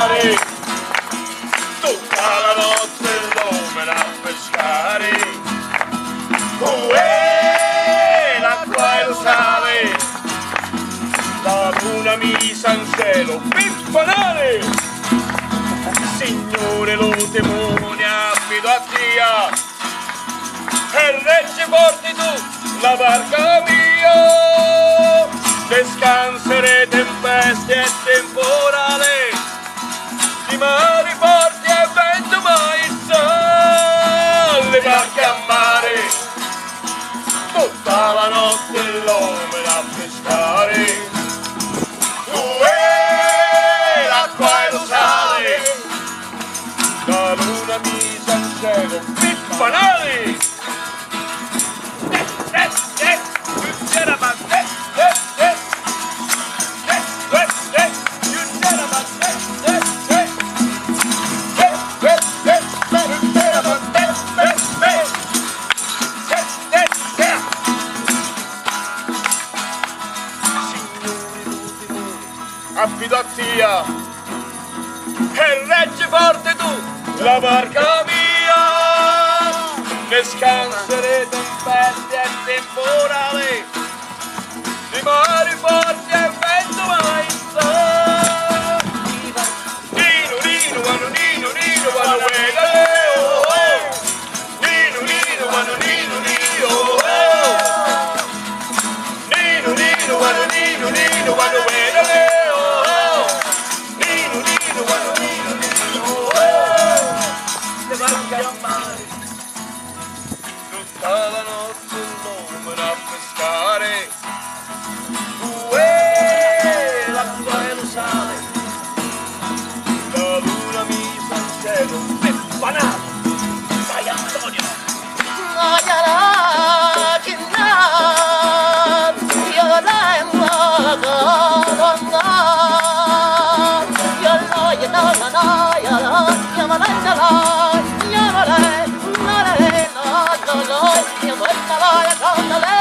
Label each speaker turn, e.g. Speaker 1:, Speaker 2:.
Speaker 1: mare, tutta la notte l'uomo a pescare. L'acqua e lo sale, la luna misa in cielo, pimpanare. Signore, lo temone affido a Dio, e regge porti tu la barca mia. Descansere tempeste e temporale, di mari forti e vento maestà, le barche a mare, tutta la notte l'uomo a pescare. L'acqua e lo sale, la luna misa in cielo, pimpanali. Affido a Dio, e regge forte tu la barca mia. Descansere tempeste e temporale, di mari forti e vento maestà. Nino, nino, quando nino, nino, quando veda leo. Nino, nino, quando nino, nino. Nino, nino, quando nino, nino, quando veda leo. Tutta la notte l'uomo a pescare, l'acqua e lo sale, la luna misa in cielo, pimpanale. Vai Antonio!
Speaker 2: La